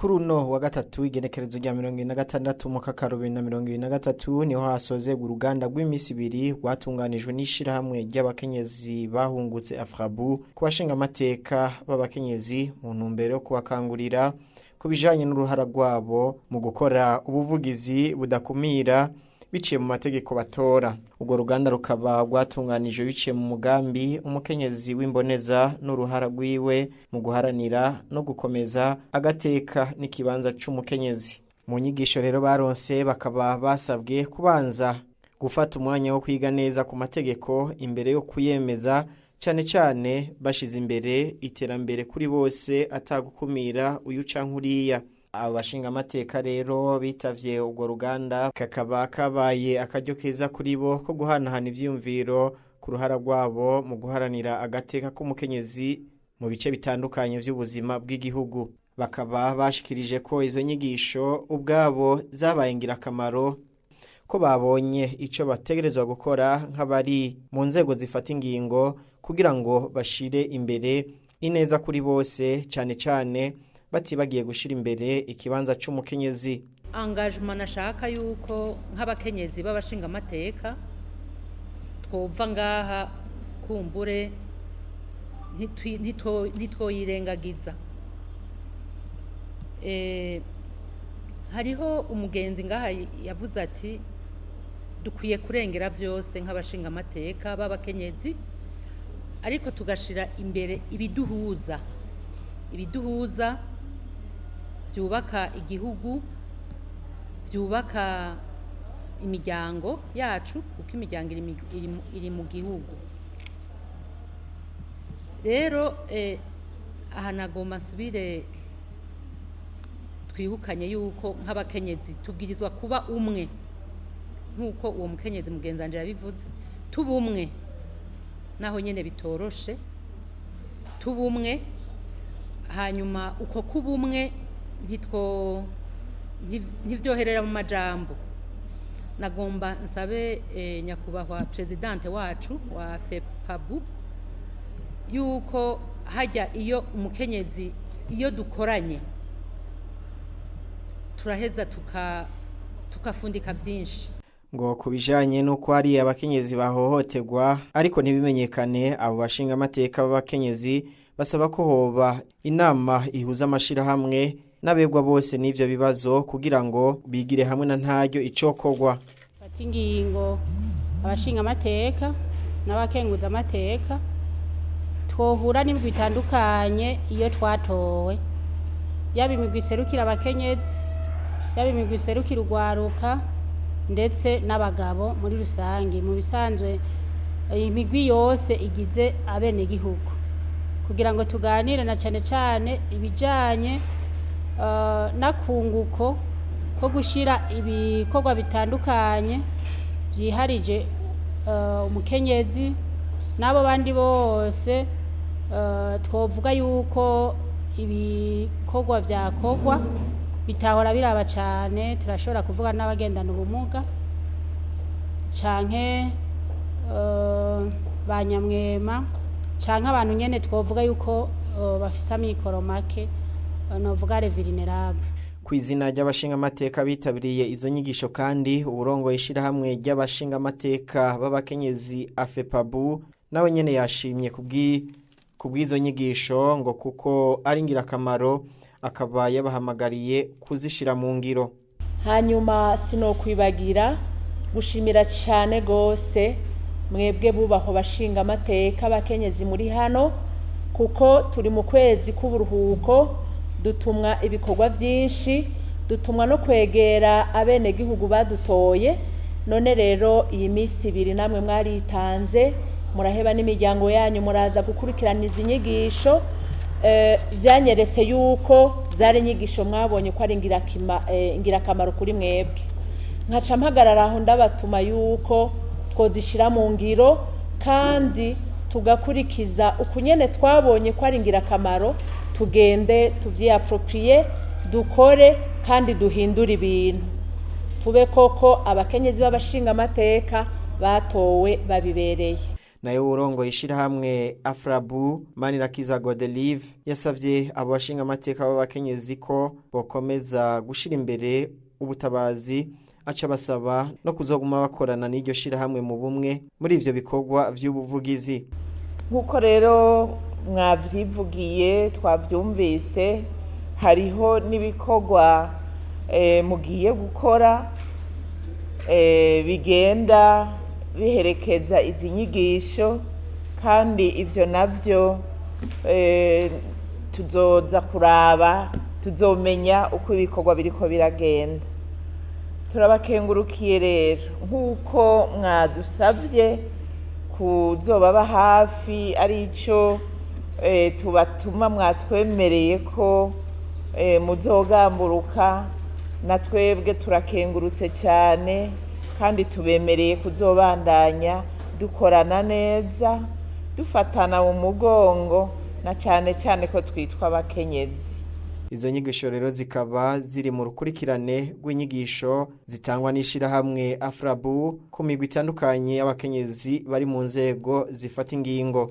Kuri uno wa gatatu igenekerezo rya 26 mu kakaro 2023 niho hasoze uruganda rw'imisi 2 rwatunganijwe n'ishirahamwe ry'abakenyezi bahungutse Afrabu kubashinga amateka b'abakenyezi mu ntumbero yo kubakangurira kubijanye n'uruhara rwabo mu gukora ubuvugizi budakumira biciye mu mategeko batora. Urwo ruganda rukaba rwatunganijwe biciye mu mugambi umukenyezi w'imboneza n'uruhara rwiwe mu guharanira no gukomeza agateka n'ikibanza c'umukenyezi. Mu nyigisho rero baronse bakaba basabwe kubanza gufata umwanya wo kwiga neza ku mategeko imbere yo kuyemeza, cyane cyane bashize imbere iterambere kuri bose atagukumira uyu canke uriya. Abashinga amateka rero bitavye urwo ruganda kakaba kabaye akaryo keza kuri bo ko guhanahana ivyiyumviro ku ruhara rwabo mu guharanira agateka k'umukenyezi mu bice bitandukanye vy'ubuzima bw'igihugu. Bakaba bashikirije ko izo nyigisho ubwabo zabaye ngirakamaro, ko babonye ico bategerezwa gukora nk'abari mu nzego zifata ingingo kugira ngo bashire imbere ineza kuri bose, cyane cyane batibagiye gushira imbere ikibanza c'umukenyezi. Engagement nashaka yuko nk'abakenyezi b'abashinga amateka twova ngaha kumbure ntitwoyirengagiza. Hariho umugenzi ngaha yavuze ati dukwiye kurengera vyose nk'abashinga amateka b'abakenyezi, ariko tugashira imbere ibiduhuza vyubaka igihugu, vyubaka imiryango yacu, kuko imiryango iri mu gihugu. Rero aha nagomba nsubire twibukanye yuko nk'abakenyezi tubwirizwa kuba umwe, nk'uko uwo mukenyezi mugenzanje yabivuze, tuba umwe naho nyene bitoroshe, tuba umwe. Hanyuma uko kuba umwe ntivyoherera mu majambo. Nagomba nsabe nyakubahwa presidente wacu wa FEPABU yuko hajya iyo umukenyezi iyo dukoranye turaheza tukafundika vyinshi. Ngo kubijanye nuko hari abakenyezi bahohoterwa ariko ntibimenyekane, abo bashinga amateka b'abakenyezi basaba ko hoba inama ihuza amashirahamwe n'abegwa bose n'ivyo bibazo kugira ngo bigire hamwe na ntaryo icokorwa. Fata ingingo abashinga amateka n'abakenguza amateka twohura n'imigwi bitandukanye iyo twatowe, yaba imigwi iserukira abakenyezi, yaba imigwi iserukira urwaruka ndetse n'abagabo muri rusange. Mu bisanzwe imigwi yose igize abenegihugu kugira ngo tuganire na cyane cyane ibijanye nakunguko ko gushira ibikorwa bitandukanye byiharije umukenyezi n'abo bandi bose. Twovuga yuko ibikorwa vyakorwa bitahora biraba cyane. Turashobora kuvuga n'abagendana ubumuga canke banyamwema canke abantu nyene twovuga yuko bafise amikoro make, novuga les vulnérables. Kwizina ry'abashinga amateka bitabiriye izo nyigisho kandi uburongo ishirahamwe ry'abashinga amateka b'abakenyezi AFEPABU nawe nyene yashimye kubwizo nyigisho ngo kuko ari ngirakamaro, akaba yabahamagariye kuzishira mu ngiro. Hanyuma sinokwibagira gushimira cyane gose mwebwe bubaho bashinga amateka abakenyezi muri hano, kuko turi mu kwezi k'uburuhuko, dutumwa ibikorwa vyinshi, dutumwa no kwegera abenegihugu badutoye. None rero iyi misi 2 namwe mwaritanze, muraheba n'imiryango yanyu muraza gukurikirana izi nyigisho. Vyanyeretse yuko zari nyigisho mwabonye ko ari ngirakamaro kuri mwebwe. Nkaca mpagarara aho ndabatuma yuko twozishira mu ngiro kandi tugakurikiza ukunyene twabonye ko ari ngirakamaro, tugende tuvyiapproprier, dukore kandi duhindura ibintu, tube koko abakenyezi b'abashinga amateka batowe babibereye. nayo urongo ishirahamwe Afrabu Manirakiza Godelive yasavye abo bashinga amateka b'abakenyezi ko bokomeza gushira imbere ubutabazi, aca basaba no kuzoguma bakorana n'iryo shirahamwe mu bumwe muri ivyo bikorwa vy'ubuvugizi. Nkuko rero mwavyivugiye twavyumvise, hariho n'ibikorwa mugiye gukora bigenda biherekeza izi nyigisho, kandi ivyo navyo tuzoza kuraba, tuzomenya uko ibikorwa biriko biragenda. Turabakengurukiye rero nk'uko mwadusavye kuzobaba hafi, arico tubatuma mwatwemereye ko muzogamburuka, na twebwe turakengurutse cyane kandi tubemereye kuzobandanya dukorana neza, dufatana mu mugongo, na cyane cyane ko twitwa abakenyezi. Izo nyigisho rero zikaba ziri mu rukurikirane rw'inyigisho zitangwa n'ishirahamwe Afrabu ku migwi itandukanye y'abakenyezi bari mu nzego zifata ingingo.